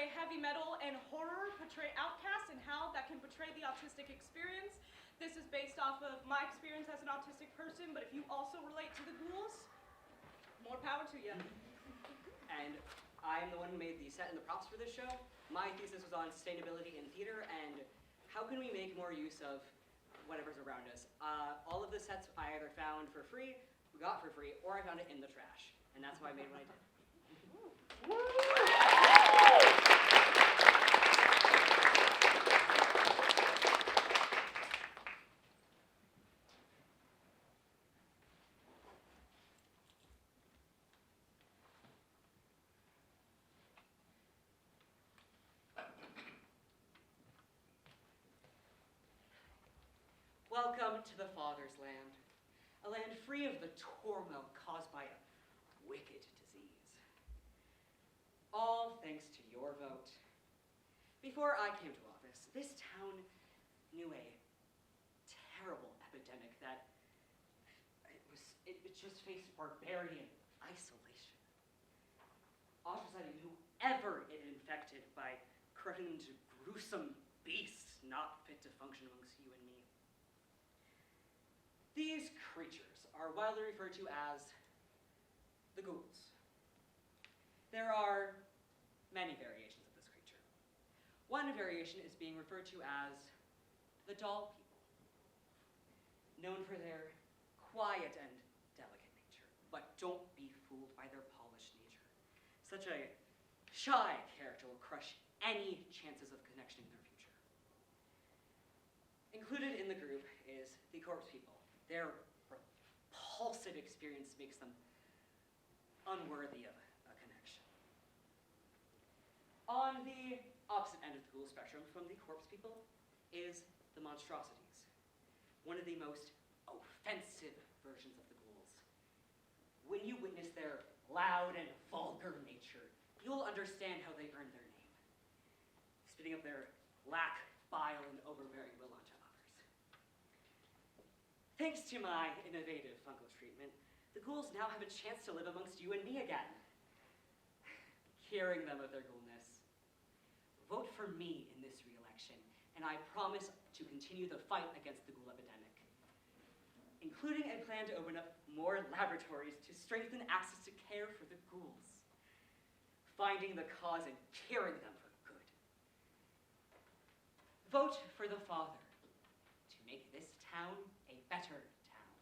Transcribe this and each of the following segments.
portray heavy metal and horror, portray outcasts and how that can portray the autistic experience. This is based off of my experience as an autistic person, but if you also relate to the ghouls, more power to you. And I'm the one who made the set and the props for this show. My thesis was on sustainability in theater and how can we make more use of whatever's around us. All of the sets I either found for free, got for free, or I found it in the trash. And that's why I made what I did. Welcome to the Father's land, a land free of the turmoil caused by a wicked disease. All thanks to your vote. Before I came to office, this town knew a terrible epidemic that it just faced barbarian isolation. Ostracizing whoever it infected by corrupting them into gruesome beasts not fit to function amongst you and me. These creatures are widely referred to as the ghouls. There are many variations of this creature. One variation is being referred to as the doll people, known for their quiet and delicate nature, but don't be fooled by their polished nature. Such a shy character will crush any chances of connection in their future. Included in the group is the corpse people. Their repulsive experience makes them unworthy of a connection. On the opposite end of the ghoul spectrum from the corpse people is the monstrosities, one of the most offensive versions of the ghouls. When you witness their loud and vulgar nature, you'll understand how they earn their name, spitting up their lack, bile, and overbearing will onto others. Thanks to my innovative fungal treatment, the ghouls now have a chance to live amongst you and me again, curing them of their ghoulness. Vote for me in this re-election, and I promise to continue the fight against the ghoul epidemic, including a plan to open up more laboratories to strengthen access to care for the ghouls, finding the cause and curing them for good. Vote for the Father to make this town a better town.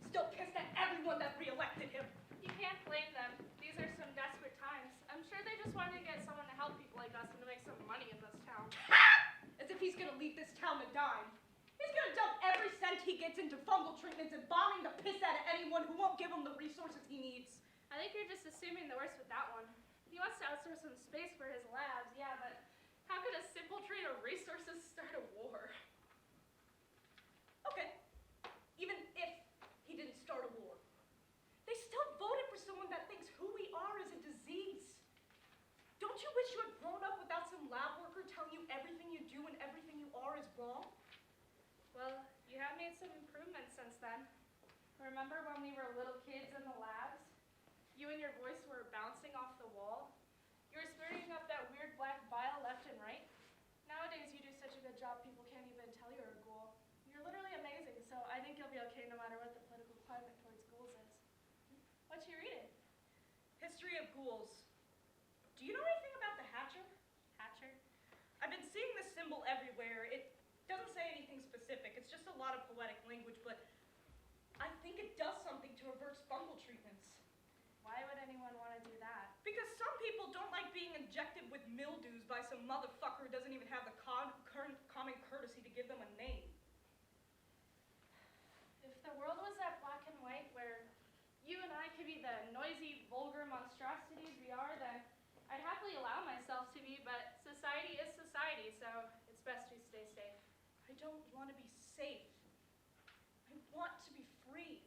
Still pissed at everyone that re-elected him. You can't blame them. These are some desperate times. I'm sure they just wanted to get someone to help people like us and to make some money in this town. As if he's gonna leave this town to dime. He's gonna dump every cent he gets into fungal treatments and bombing the piss out of anyone who won't give him the resources he needs. I think you're just assuming the worst with that one. He wants to outsource some space for his labs, yeah, but how could a simple trade of resources start a war? Okay, even if he didn't start a war, they still voted for someone that thinks who we are is a disease. Don't you wish you had grown up without some lab worker telling you everything you do and everything you are is wrong? Well, you have made some improvements since then. Remember when we were little kids in the labs? You and your voice were bouncing off the wall. You were spurting up that weird black bile left and right. Nowadays, you do such a good job, people can't even tell you're a ghoul. You're literally amazing, so I think you'll be okay no matter what the political climate towards ghouls is. What you reading? History of ghouls. Do you know anything about the Hatcher? Hatcher? I've been seeing this symbol everywhere. It doesn't say anything specific. It's just a lot of poetic language, but I think it does something to reverse fungal treatments. Why would anyone want to do that? Because some people don't like being injected with mildews by some motherfucker who doesn't even have the common courtesy to give them a name. If the world was that black and white where you and I could be the noisy, vulgar monstrosities we are, then I'd happily allow myself to be, but society is society, so it's best we stay safe. I don't want to be safe. I want to be free.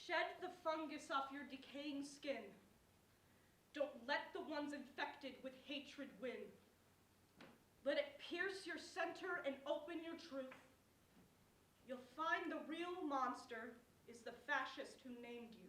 Shed the fungus off your decaying skin. Don't let the ones infected with hatred win. Let it pierce your center and open your truth. you'll find the real monster is the fascist who named you.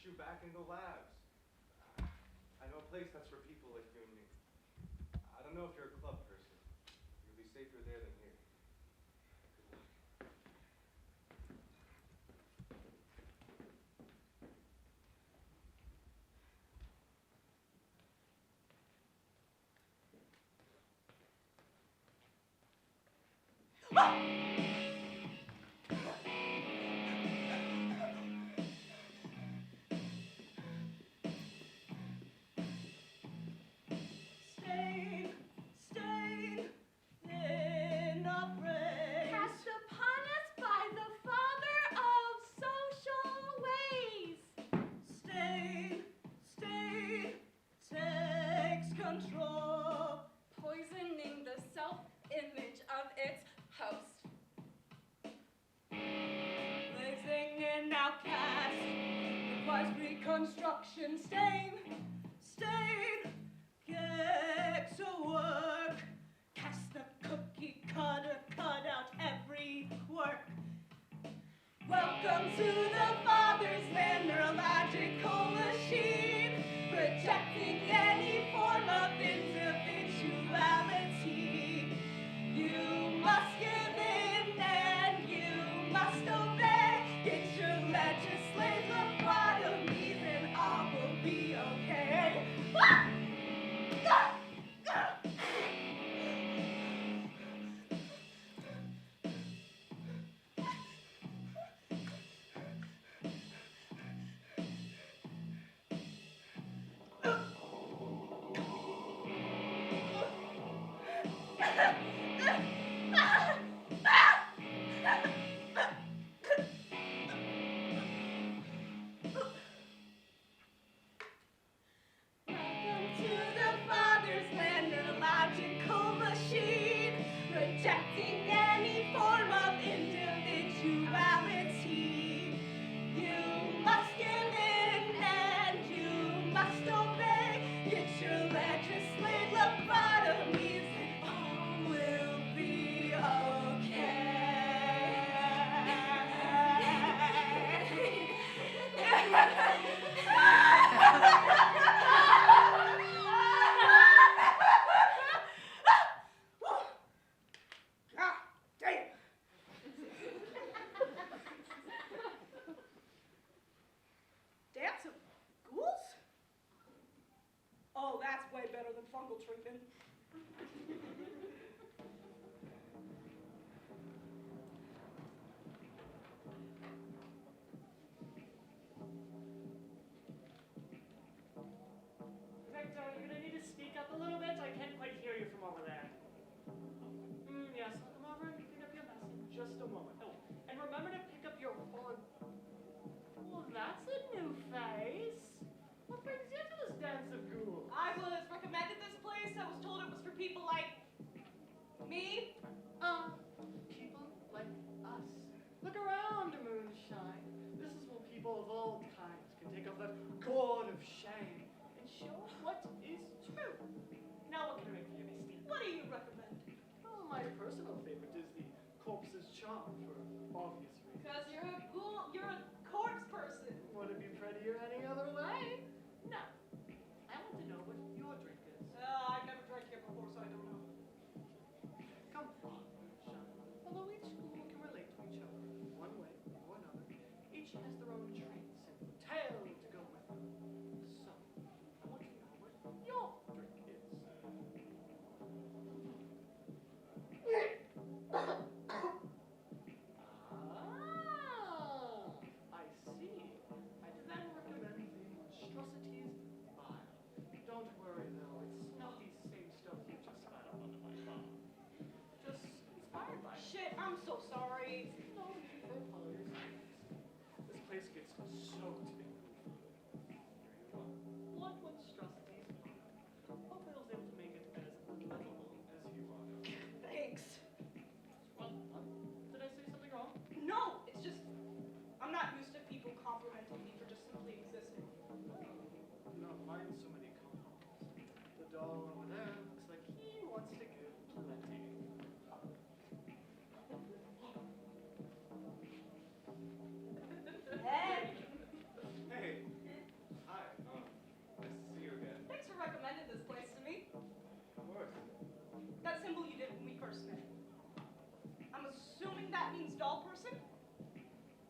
You back in the labs. I know a place that's for people like you and me. I don't know if you're a club person. You'll be safer there than here. Good luck. Construction stain, get to work. Cast the cookie cutter, cut out every quirk. Welcome to the Father's land, neurological machine, rejecting any form of individuality. You must give in and you must obey. Get your legislative lobotomies and all will be okay. lacking any form of individuality. You must give in and you must obey. Get your legislate lobotomies and all will be Dance of ghouls? Oh, that's way better than fungal treatment. Victor, you're gonna need to speak up a little bit. I can't quite hear you from over there. Yes, I'll come over and pick up your mess in just a moment. Oh, and remember to pick up your phone. Well, that's a new face. What brings you to this dance of ghouls? I was recommended this place. I was told it was for people like me. People like us. Look around, Moonshine. This is where people of all kinds can take off that gourd of shame and show what is true. Now, what can I make for you, Misty? What do you recommend? Well, my personal favorite is the corpse's charm for obvious reasons. Because you're a ghoul, you're a corpse person. Would it be prettier any other way? No. I want to know what your drink is. I've never drank here before, so I don't know. Come on, Moonshine. Although each school can relate to each other one way or another, each has their own traits and tale to go with them. So, I want to know what your drink is. I see. I'd then recommend the monstrosities vile. Don't worry though, it's not the same stuff you just spat up onto my bar. Just inspired by it. Shit, I'm so sorry. No need for apologies. This place gets soaked in food. Here you go. What monstrosities vile. Hope I was able to make it as legible as you are. Thanks. Well, did I say something wrong? No, it's just, I'm not used to people complimenting me for just simply existing. Not mind so many compliments. The doll over there looks like he wants to give plenty. Hey, Hey. Hi. Nice to see you again. thanks for recommending this place to me. Of course. That symbol you did when we first met. I'm assuming that means doll person?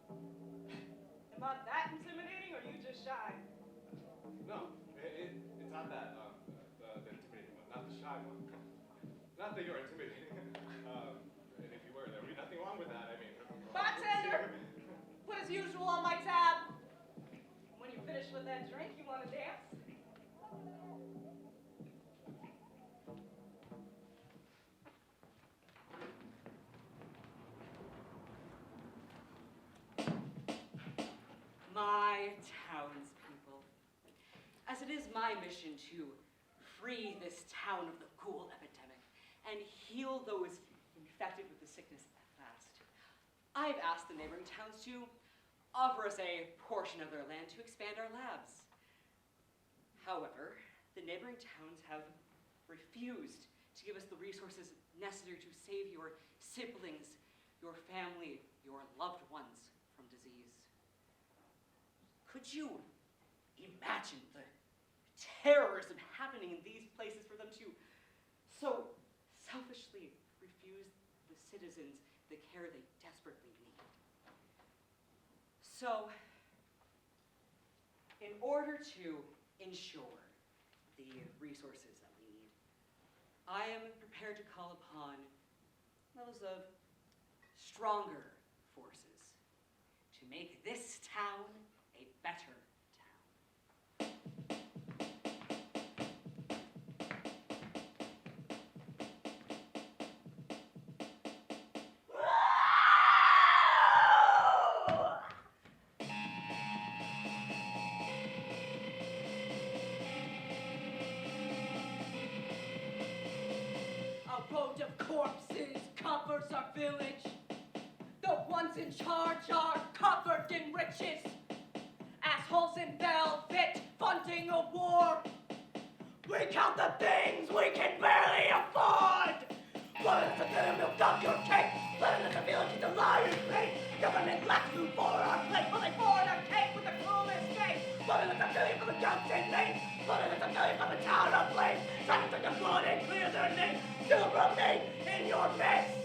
Am I that intimidating or are you just shy? No, it's not that. The intimidating one, not the shy one. Not that you're intimidating. And if you were, there would be nothing wrong with that. I mean. Bartender! Put as usual on my tab. When you're finished with that drink, you want to dance? My townspeople, as it is my mission to free this town of the ghoul epidemic and heal those infected with the sickness at last, I've asked the neighboring towns to offer us a portion of their land to expand our labs. However, the neighboring towns have refused to give us the resources necessary to save your siblings, your family, your loved ones from disease. Could you imagine the terrorism happening in these places for them to so selfishly refuse the citizens the care they desperately need? So, in order to ensure the resources that we need, I am prepared to call upon those of stronger forces to make this town a better town. A boat of corpses, cups covers our village. The ones in charge are covered in riches. Assholes in velvet funding a war. We count the things we can barely afford. What is the bitter milk of your cake? What is the village in the lion's plate? Government lacks food for our plate. Will they forward our cake with the cruelest game? What is the billion from the jumps in name? What is the billion from the town of flames? Trying to take the blood and clear their name. Still remain in your face.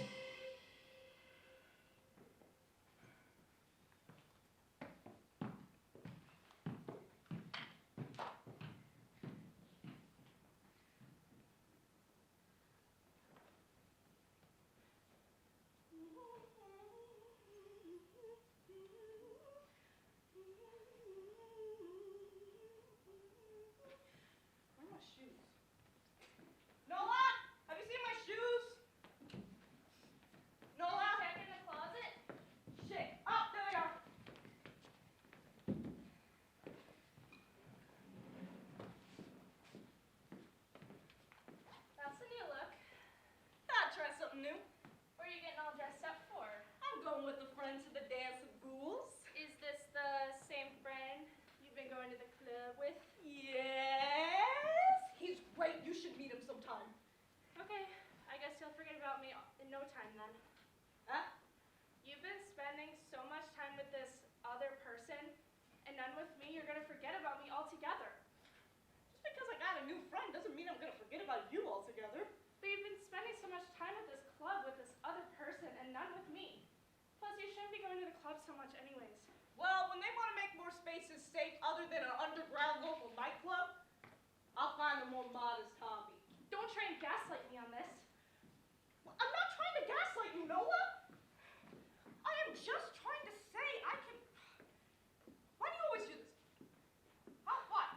Where are my shoes? Nola, have you seen my shoes? Nola? Check in the closet. Shit. Oh, there they are. That's a new look. I'll try something new. What are you getting all dressed up for? I'm going with the friends to the dance of ghouls. Is this the same friend you've been going to the club with? Yes. He's great. You should meet him sometime. Okay, I guess you'll forget about me in no time then. Huh? You've been spending so much time with this other person, and none with me, you're gonna forget about me altogether. Just because I got a new friend doesn't mean I'm gonna forget about you altogether. But you've been spending so much time at this club with this other person, and none with me. Plus, you shouldn't be going to the club so much anyways. Well, when they want to make more spaces safe other than an underground local nightclub, I'll find a more modest hobby. Don't try and gaslight me on this. I'm not trying to gaslight you, Nola. I am just trying to say I can... Why do you always do this? Huh? What?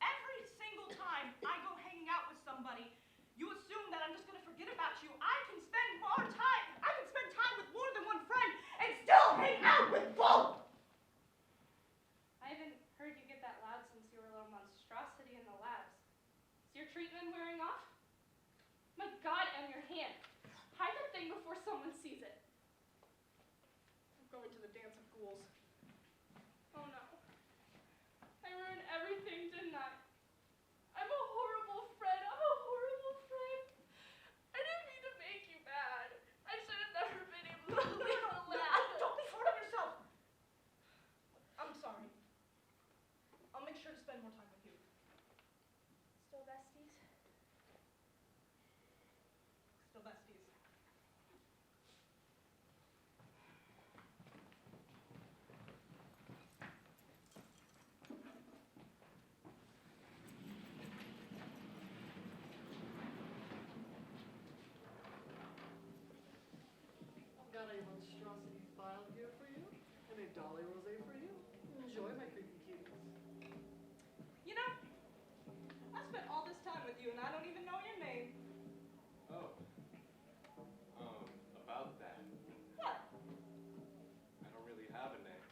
Every single time I go hanging out with somebody, you assume that I'm just going to forget about you. I can spend more time. I can spend time with more than one friend and still hang out with both. I haven't heard you get that loud since you were a little monstrosity in the labs. Is your treatment wearing off? My God, and your hand. Hide the thing before someone sees it. I'm going to the dance of ghouls. Oh no. I ruined everything, didn't I? I'm a horrible friend. I'm a horrible friend. I didn't mean to make you mad. I should have never been able to leave the lab. Don't be hard on yourself. I'm sorry. I'll make sure to spend more time with you. Still besties? Still besties. I've got a monstrosity file here for you, and a dolly rosé for you. Enjoy, my creepy cuties. You know, I spent all this time with you and I don't even know your name. Oh. About that. What? I don't really have a name.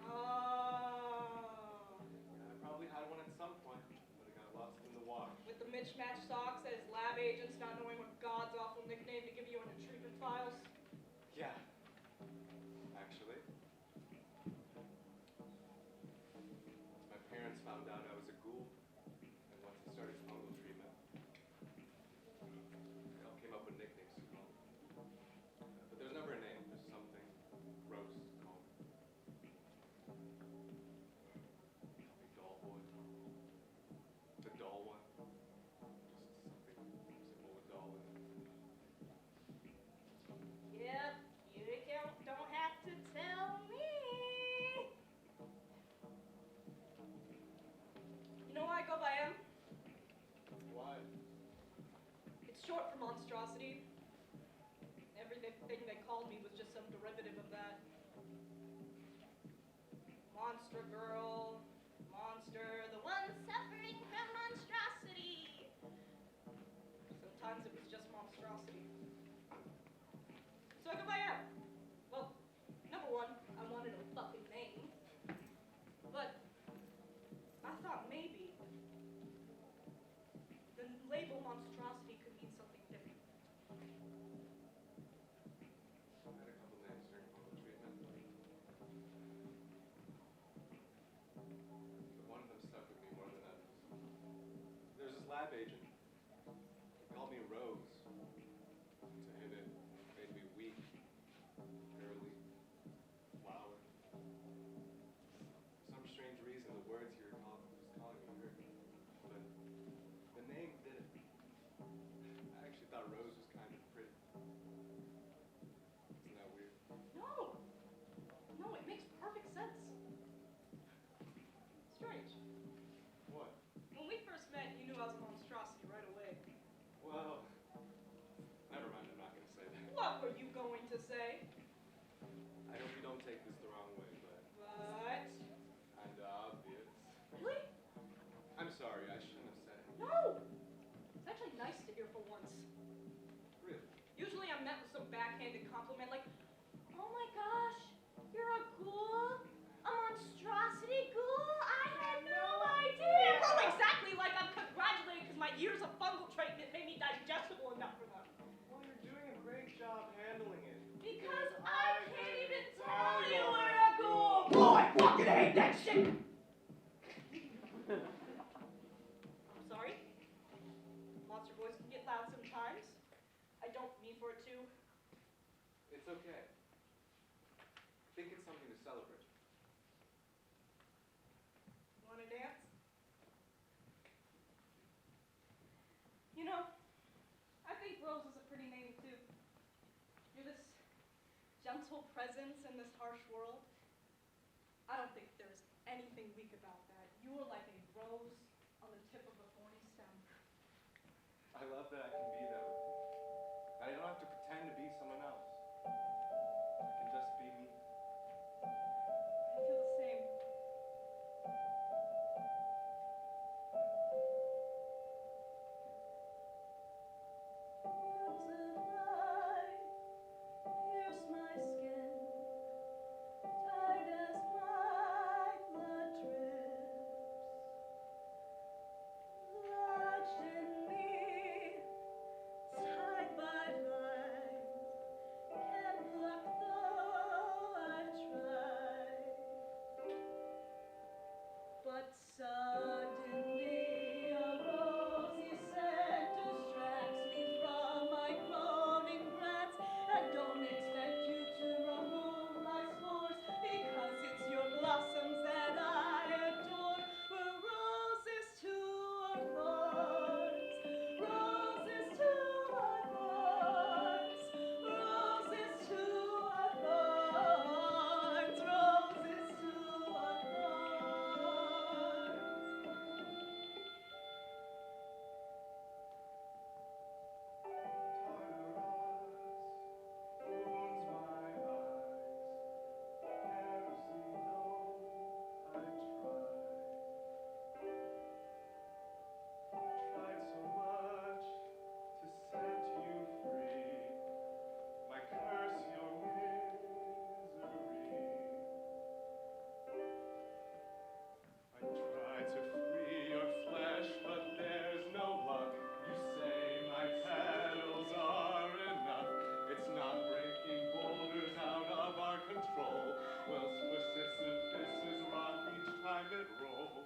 Oh. I probably had one at some point, but it got lost in the wash. With the mismatched socks as lab agents not knowing what God's awful nickname to give you on your treatment files. Yeah. Actually. My parents found out I was a ghoul, and once he started fungal treatment, they all came up with nicknames to call me. But there's never a name, there's something gross to call me. Call me doll boy. The doll one. Just something simple with doll in it. Yep, you don't have to tell me. You know why I go by M? Why? It's short for monstrosity. Everything they called me was just some derivative of that. Monster girl, monster, the one suffering from monstrosity. Sometimes it was just monstrosity. So I go by M. Well, number one, I wanted a fucking name. But I thought maybe the label monstrosity could mean something different. lab agent. He called me Rose. To him, it made me weak, girly, flower. For some strange reason, the words he was calling me hurt. But the name didn't. I actually thought Rose was kind of pretty. Isn't that weird? No. No, it makes perfect sense. Strange. What? When we first met, you knew I was a monstrosity right away. Well, never mind, I'm not going to say that. What were you going to say? I hope you don't take this the wrong way, but What? kind of obvious. Really? I'm sorry, I shouldn't have said it. No. It's actually nice to hear for once. Really? Usually I'm met with some backhanded compliment like, oh my gosh, you're a ghoul? A monstrosity ghoul? I had no idea. Well, exactly like I'm congratulated because my years of fungal treatment made me digestible enough for them. Well, you're doing a great job handling it. Because I can't even tell you where to go. Oh, I fucking hate that shit! I'm sorry. Monster voice can get loud sometimes. I don't mean for it to. It's okay. Think it's something to celebrate. Want to dance? You know, I think Rose is a pretty name too. You're this gentle presence in this harsh world. I don't think there's anything weak about that. You are like a rose on the tip of a thorny stem. I love that I can be that way. That I don't have to pretend to be someone else. I can just be me. I feel the same. Pierce my skin, tight as my blood drips, lodged in me, tied by lines, can't pluck though I've tried. But suddenly a rosy scent distracts me from my groaning breaths. I don't expect you to remove my spores because it's your blossoms that I adore. We're roses to our thorns, roses to our thorns, roses to our thorns, roses to our thorns.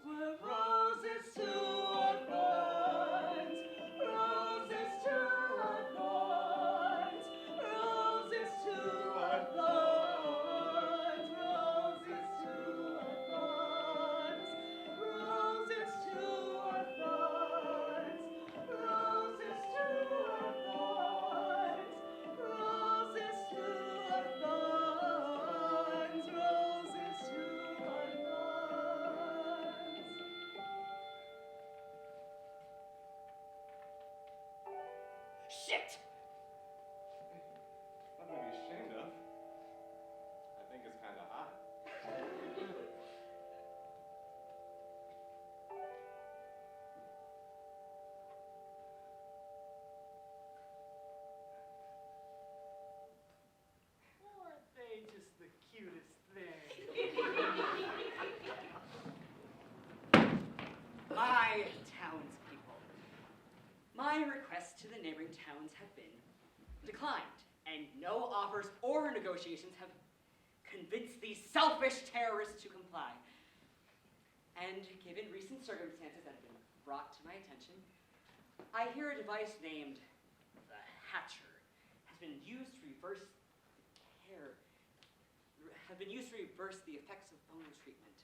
We're roses to our thorns, roses to our thorns, roses to our thorns, roses to our thorns, roses to our thorns, roses to our thorns, roses to our thorns, roses to our thorns. Shit! Nothing to be ashamed of. I think it's kind of hot. Aren't they just the cutest thing? My townspeople. My requests to the neighboring towns have been declined, and no offers or negotiations have convinced these selfish terrorists to comply. And given recent circumstances that have been brought to my attention, I hear a device named the Hatcher has been used to reverse the effects of fungal treatment.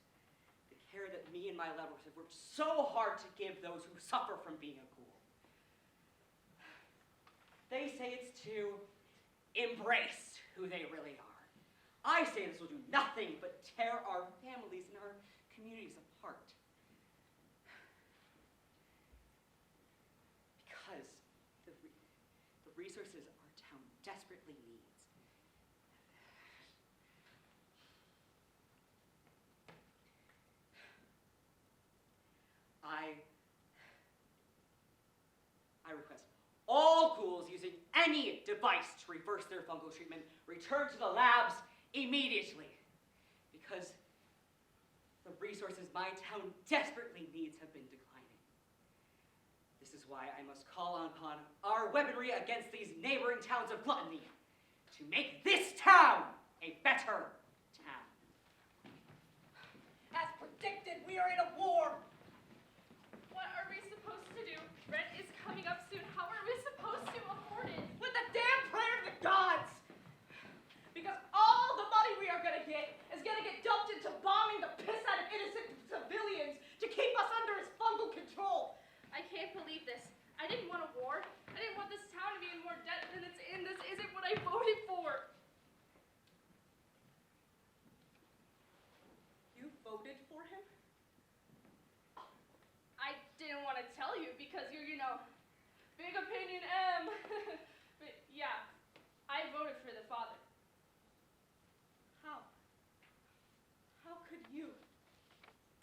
The care that me and my laboratories have worked so hard to give those who suffer from being a ghoul. They say it's to embrace who they really are. I say this will do nothing but tear our families and our communities apart. Because the resources our town desperately needs. I request all ghouls using any device to reverse their fungal treatment return to the labs immediately. Because the resources my town desperately needs have been declining. This is why I must call upon our weaponry against these neighboring towns of gluttony to make this town a better town. As predicted, we are in a war. What are we supposed to do? Rent is coming up soon. How are we supposed to afford it? With the damn prayer of the gods! Because all the money we are gonna get is gonna get dumped into bombing the piss out of innocent civilians to keep us under his fungal control. I can't believe this. I didn't want a war. I didn't want this town to be in more debt than it's in. This isn't what I voted for. You voted for him? I didn't want to tell you because you're, big opinion M. But yeah, I voted for the father. How? How could you,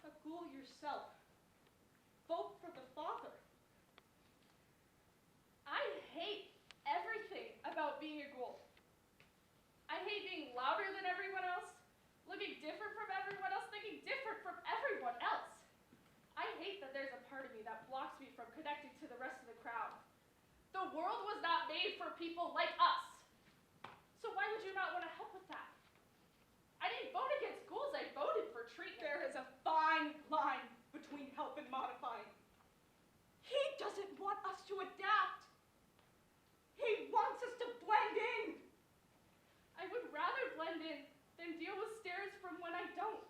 a ghoul yourself, vote for the father? I hate everything about being a ghoul. I hate being louder than everyone else, looking different from everyone else, thinking different from everyone else. I hate that there's a part of me that blocks me from connecting to the rest of the crowd. The world was not made for people like us. So why would you not want to help with that? I didn't vote against ghouls, I voted for treatment. There is a fine line between help and modifying. He doesn't want us to adapt. He wants us to blend in. I would rather blend in than deal with stares from when I don't.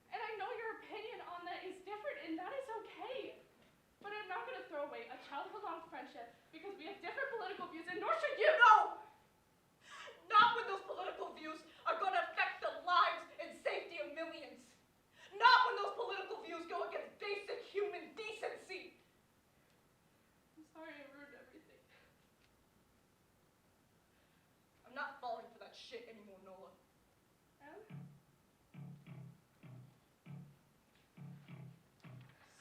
And I know your opinion on that is different, and that is okay. But I'm not going to throw away a childhood-long friendship because we have different political views, and nor should you. No! Not when those political views are going to affect the lives and safety of millions. Not when those political views go against basic human decency. I'm sorry I ruined everything. I'm not falling for that shit anymore, Nola. Em?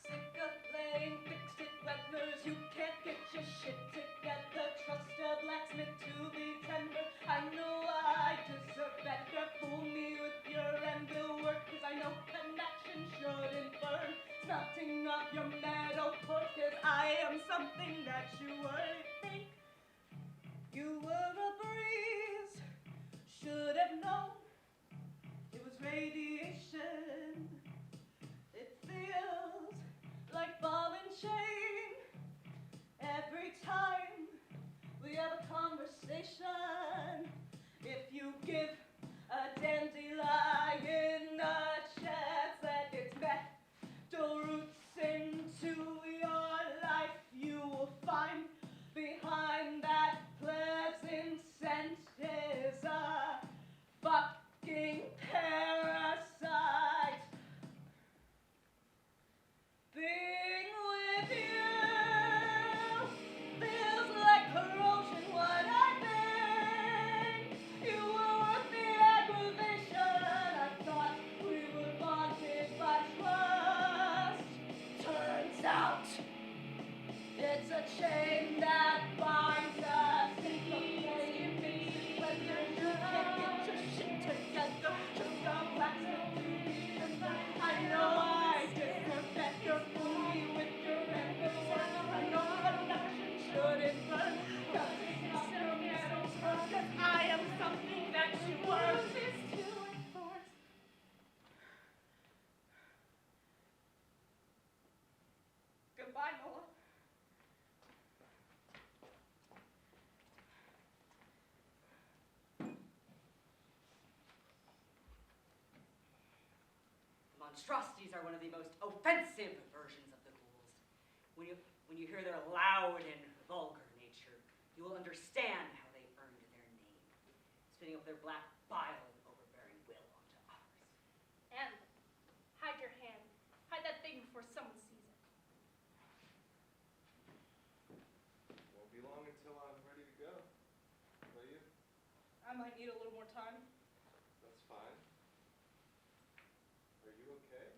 Sick of playing fix-it wetners, you can't get your shit together. Trust a blacksmith to be tender. I know I deserve better. Fool me with your anvil work, cause I know connection shouldn't burn. Smelting off your metal core, cause I am something that you weren't. Think you were a breeze, should have known it was radiation. It feels like ball and chain every time we have a conversation. If you give a dandelion a chance that its metal roots into your life, you will find behind that pleasant scent is a fucking parasite. Being with you feels like corrosion. What I think you were worth the aggravation. I thought we were bonded by trust. Turns out it's a chain that binds us. Think of playing fix-it whether you can't get your shit together. Just a blacksmith to be tender. I know I deserve better. Fool me with your anvil work. I know connection shouldn't burn. Cause it's not your metal work. Cause I am something that you were. Goodbye, Nola. monstrosities are one of the most offensive versions of the ghouls. When you hear their loud and vulgar nature, you will understand how they earned their name, spitting up their black bile and overbearing will onto others. And hide your hand. Hide that thing before someone sees it. Won't be long until I'm ready to go. Will you? I might need a little more time. That's fine. Are you okay?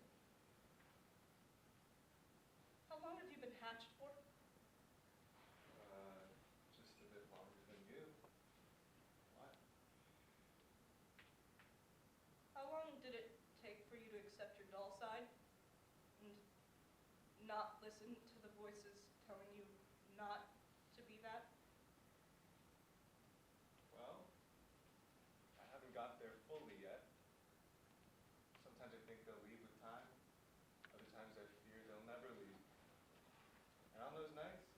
How long have you been hatched for? Just a bit longer than you. What? How long did it take for you to accept your doll side? And not listen to the voices telling you not to be that? Well, I haven't got there fully yet. Sometimes I think they'll leave with time. Other times I fear they'll never leave. And on those nights,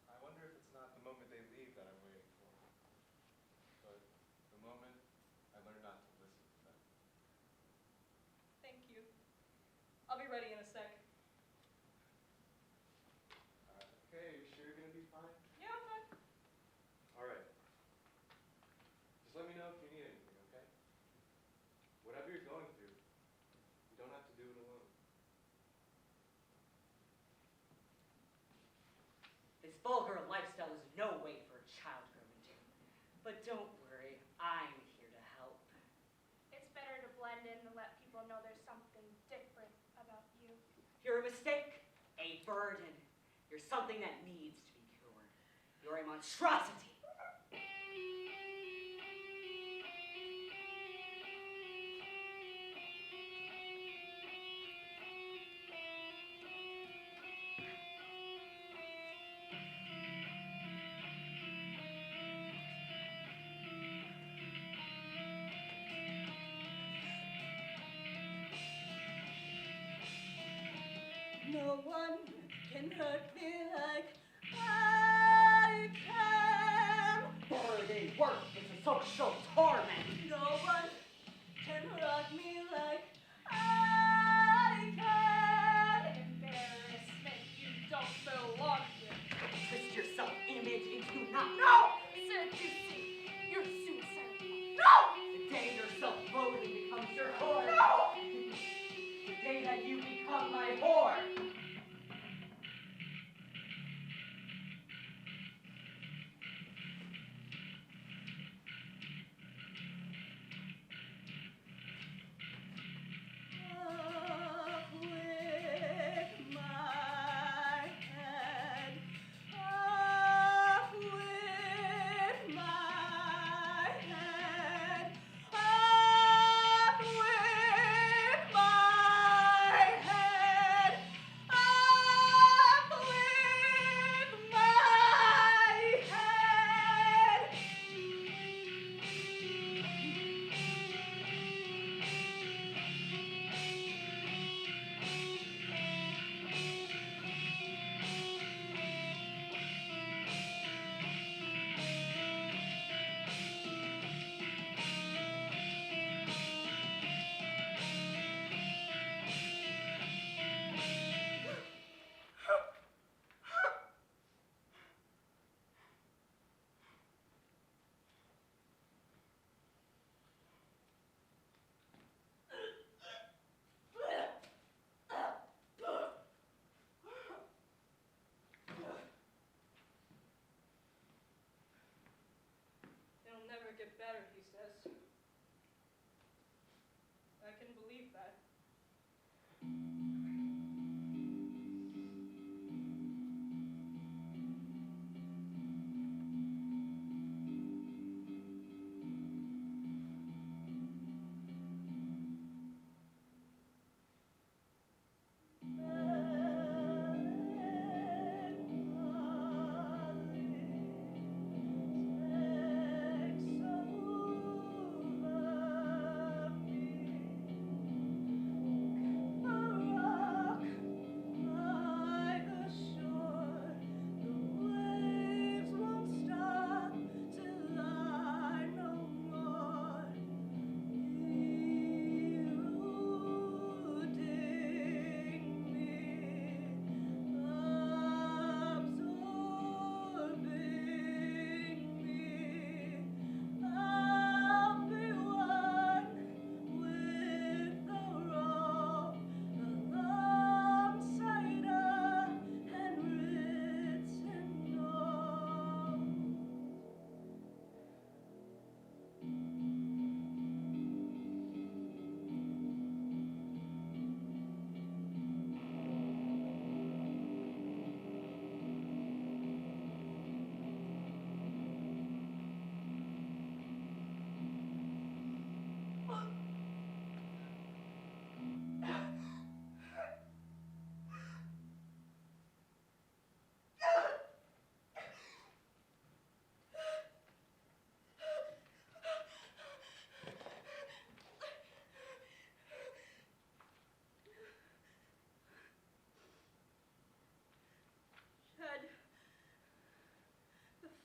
I wonder if it's not the moment they leave that I'm waiting for. But the moment I learn not to listen to them. Thank you. I'll be ready in a sec. Okay, you sure you're gonna be fine? Yeah, I'm fine. All right. Just let me know if you need anything, okay? Whatever you're going through, you don't have to do it alone. This vulgar lifestyle is no way for a child grown into. But don't worry, I'm here to help. It's better to blend in and let people know there's something different about you. You're a mistake, a burden. You're something that needs to be cured. You're a monstrosity. No one can hurt me like I can. Burden work is a social torment. No one can rock me like I can. Embarrassment, you don't belong here. Twist your self-image into not. No! Seducing, you're suicidal. No! The day your self-loathing becomes your whore. No! The day that you become my whore.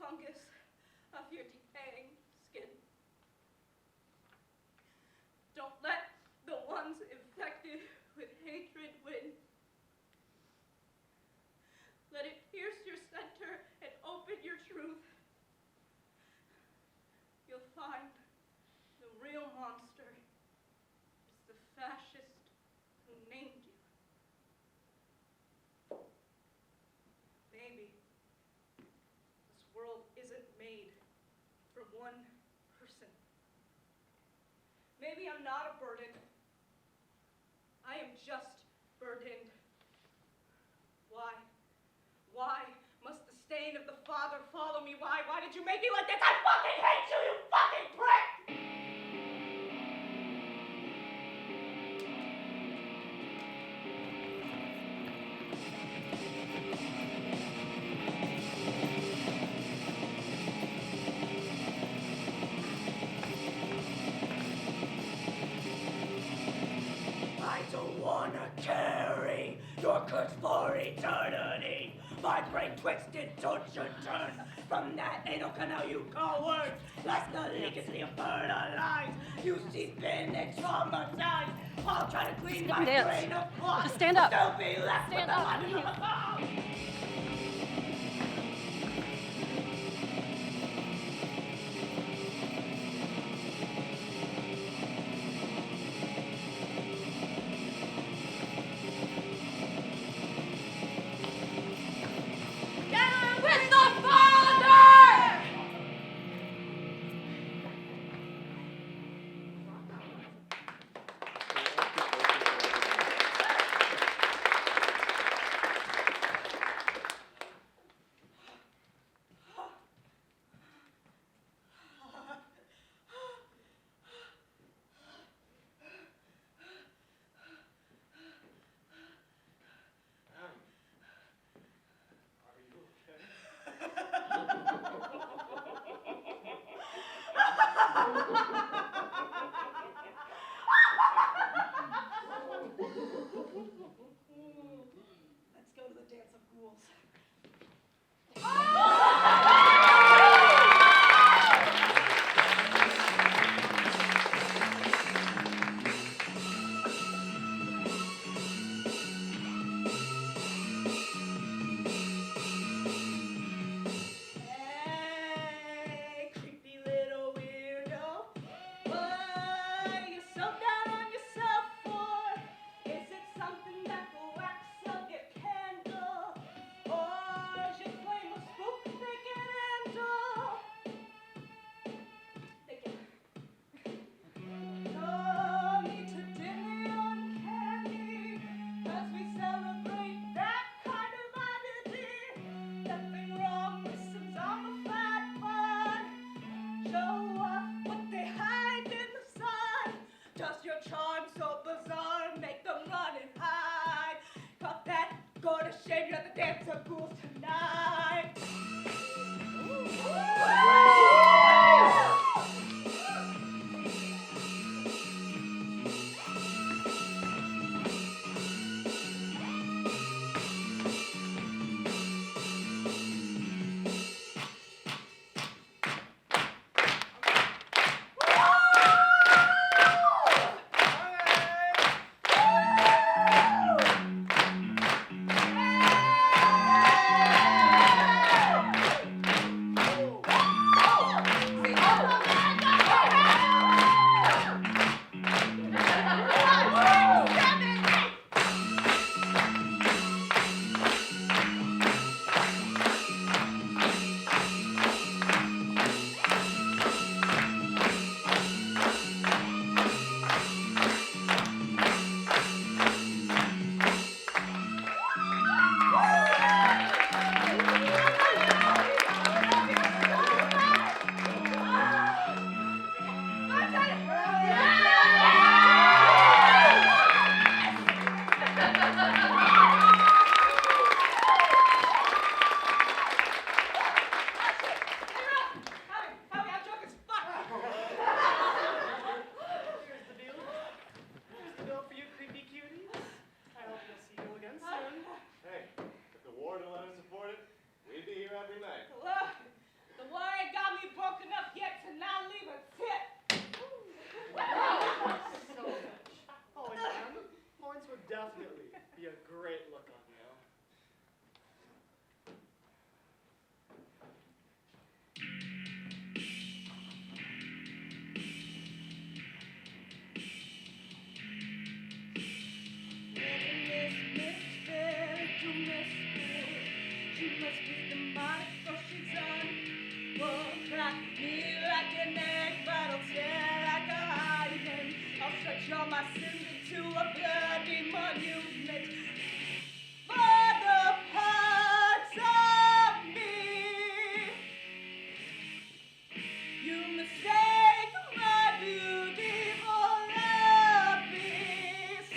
fungus of your decaying skin. Don't let the ones infected with hatred win. Let it pierce your center and open your truth. You'll find the real monster is the fascist who named you. Maybe this world isn't made for one person. Maybe I'm not a burden. I am just burdened. Why? Why must the stain of the Father follow me? Why? Why did you make me like this? I fucking hate you, you fucking prick! I don't wanna carry your curse for eternity. My brain twisted, tortured, turned from that anal canal, you coward. Like the legacy of fertilized. You see spinach traumatized. I'll try to clean my dance. brain of blood. Just stand up. Don't be left Stand with up. the bottom of a phone. With the Father! Are you okay? Let's go to the dance of ghouls. Hey, creepy little weirdo. What are you so down on yourself for? Is it something that the wax of your candle? Or is your flame of spook they can handle? They can. No need to dim the uncanny, 'cause we celebrate that kind of oddity. Nothing wrong with some zombified fun. Show off what they hide in the sun. Does your charm so bizarre make them run and hide? Got that go to shame you at the dance of ghouls tonight. She must be demonic, so she's on. Won't crack me like an egg, but I'll tear like a hymen. I'll stretch all my sins into a bloody monument. For the parts of me you mistake my beauty for a beast.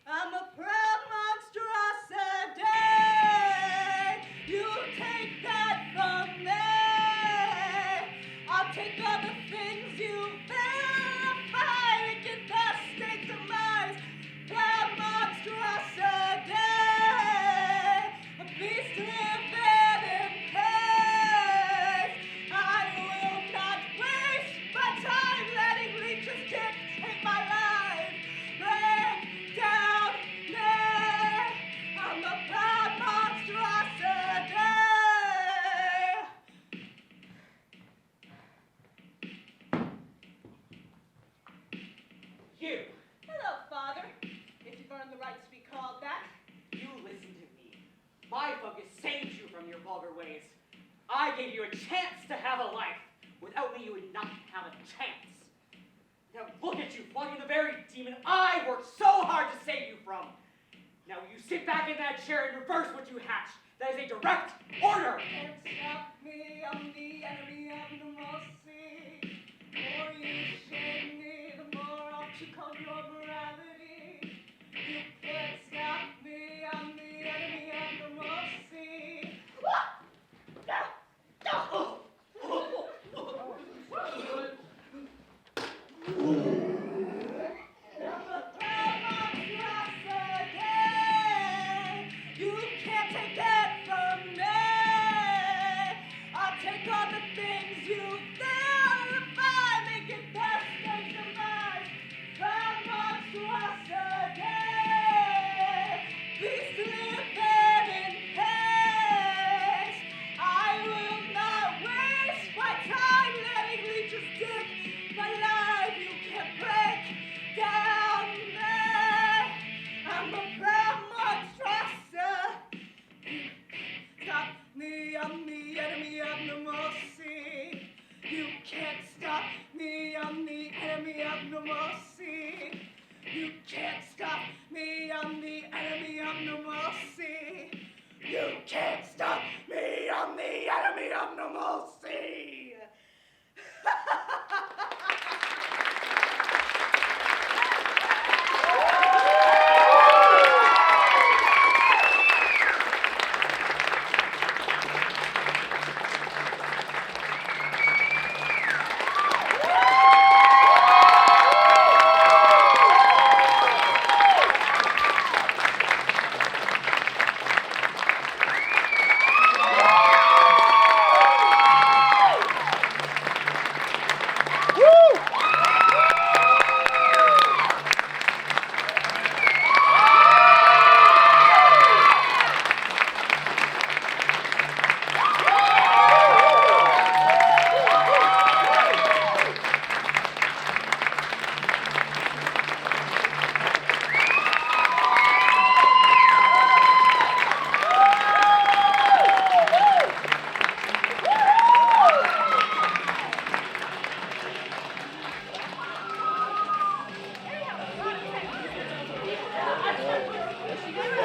I'm a proud monstrosity. You take that from me. I'll take all the things you verify and get the state demise. Proud monstrosity. A beast living in cage. I will not waste my time letting leeches dictate my life. Break down me. I'm a proud monstrosity. You, Hello, Father. If you've earned the right to be called that. you listen to me. My focus saved you from your vulgar ways. I gave you a chance to have a life. Without me, you would not have a chance. Now look at you, plugging the very demon I worked so hard to save you from. Now you sit back in that chair and reverse what you hatched. That is a direct order. Can't stop me, I'm the enemy of the mercy. The more you shame me, the more I'll check on your morality.